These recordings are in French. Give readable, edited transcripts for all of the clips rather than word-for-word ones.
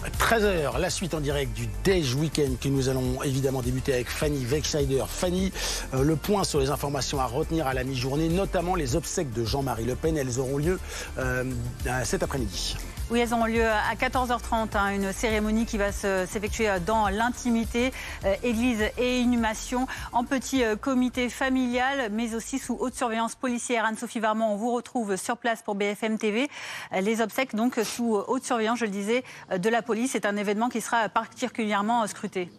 13h, la suite en direct du Déj Week-end que nous allons évidemment débuter avec Fanny Wegschneider. Fanny, le point sur les informations à retenir à la mi-journée, notamment les obsèques de Jean-Marie Le Pen. Elles auront lieu cet après-midi. Oui, elles auront lieu à 14h30, une cérémonie qui va s'effectuer dans l'intimité, église et inhumation, en petit comité familial, mais aussi sous haute surveillance policière. Anne-Sophie Varmont, on vous retrouve sur place pour BFM TV. Les obsèques, donc, sous haute surveillance, je le disais, de la police. C'est un événement qui sera particulièrement scruté.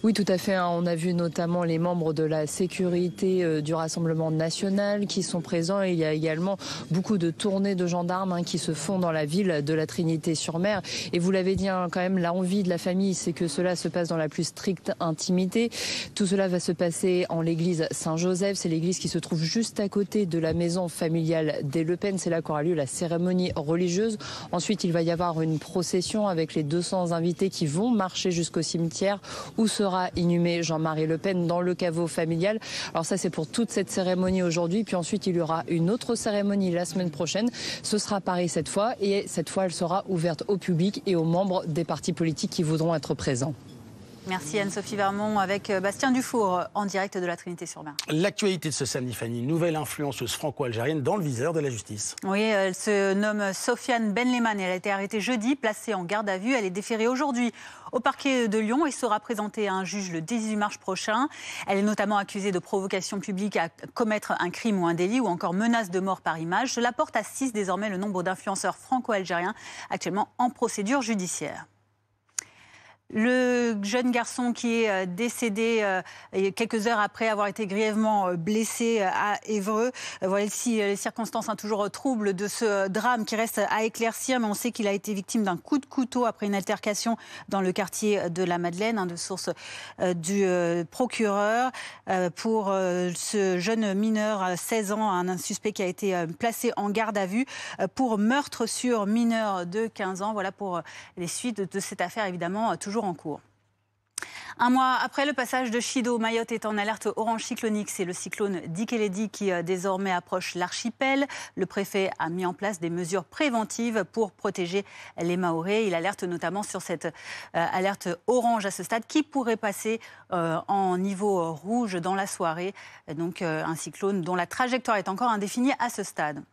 Oui, tout à fait. On a vu notamment les membres de la sécurité du Rassemblement national qui sont présents. Et il y a également beaucoup de tournées de gendarmes qui se font dans la ville de la Trinité-sur-Mer. Et vous l'avez dit, quand même, l'envie de la famille, c'est que cela se passe dans la plus stricte intimité. Tout cela va se passer en l'église Saint-Joseph. C'est l'église qui se trouve juste à côté de la maison familiale des Le Pen. C'est là qu'aura lieu la cérémonie religieuse. Ensuite, il va y avoir une procession avec les 200 invités qui vont marcher jusqu'au cimetière où sera inhumé Jean-Marie Le Pen dans le caveau familial. Alors ça, c'est pour toute cette cérémonie aujourd'hui. Puis ensuite, il y aura une autre cérémonie la semaine prochaine. Ce sera à Paris cette fois. Et cette fois, elle sera ouverte au public et aux membres des partis politiques qui voudront être présents. Merci Anne-Sophie Varmont avec Bastien Dufour en direct de la Trinité-sur-Mer. L'actualité de ce samedi, Fanny, nouvelle influenceuse franco-algérienne dans le viseur de la justice. Oui, elle se nomme Sofiane Benleman. Elle a été arrêtée jeudi, placée en garde à vue. Elle est déférée aujourd'hui au parquet de Lyon et sera présentée à un juge le 18 mars prochain. Elle est notamment accusée de provocation publique à commettre un crime ou un délit ou encore menace de mort par image. Cela porte à 6 désormais le nombre d'influenceurs franco-algériens actuellement en procédure judiciaire. Le jeune garçon qui est décédé quelques heures après avoir été grièvement blessé à Évreux. Voilà ici les circonstances toujours troubles de ce drame qui reste à éclaircir, mais on sait qu'il a été victime d'un coup de couteau après une altercation dans le quartier de la Madeleine, de source du procureur. Pour ce jeune mineur, 16 ans, un suspect qui a été placé en garde à vue pour meurtre sur mineur de 15 ans. Voilà pour les suites de cette affaire, évidemment, toujours en cours. Un mois après le passage de Chido, Mayotte est en alerte orange cyclonique. C'est le cyclone Dikeledi qui désormais approche l'archipel. Le préfet a mis en place des mesures préventives pour protéger les Mahorais. Il alerte notamment sur cette alerte orange à ce stade qui pourrait passer en niveau rouge dans la soirée. Donc un cyclone dont la trajectoire est encore indéfinie à ce stade.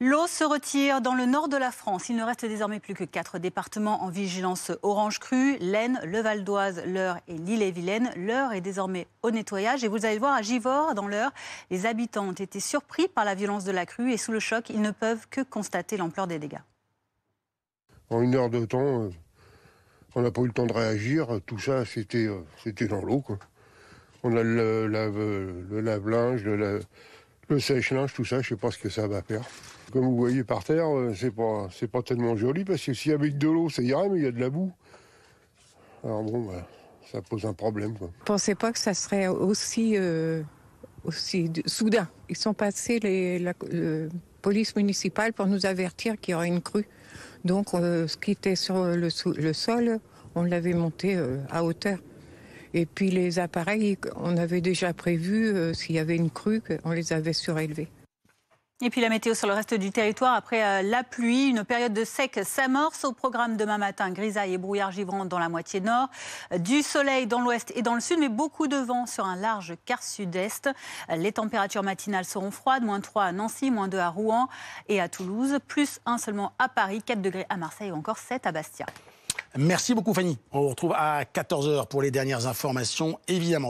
L'eau se retire dans le nord de la France. Il ne reste désormais plus que 4 départements en vigilance orange crue. l'Aisne, le Val d'Oise, l'Eure et l'Ille-et-Vilaine. L'Eure est désormais au nettoyage. Et vous allez voir, à Givors, dans l'Eure, les habitants ont été surpris par la violence de la crue. Et sous le choc, ils ne peuvent que constater l'ampleur des dégâts. En 1 heure de temps, on n'a pas eu le temps de réagir. Tout ça, c'était dans l'eau, quoi. On a le lave-linge, le sèche-linge, tout ça, je ne sais pas ce que ça va faire. Comme vous voyez par terre, c'est pas tellement joli, parce que s'il y avait que de l'eau, ça irait, mais il y a de la boue. Alors bon, ça pose un problème, quoi. Je ne pensais pas que ça serait aussi soudain. Ils sont passés, la police municipale, pour nous avertir qu'il y aurait une crue. Donc, ce qui était sur le sol, on l'avait monté à hauteur. Et puis les appareils, on avait déjà prévu, s'il y avait une crue, on les avait surélevés. Et puis la météo sur le reste du territoire, après la pluie, une période de sec s'amorce. Au programme demain matin, grisaille et brouillard givrant dans la moitié nord, du soleil dans l'ouest et dans le sud, mais beaucoup de vent sur un large quart sud-est. Les températures matinales seront froides, -3 à Nancy, -2 à Rouen et à Toulouse, +1 seulement à Paris, 4 degrés à Marseille ou encore 7 à Bastia. Merci beaucoup Fanny. On vous retrouve à 14h pour les dernières informations, évidemment.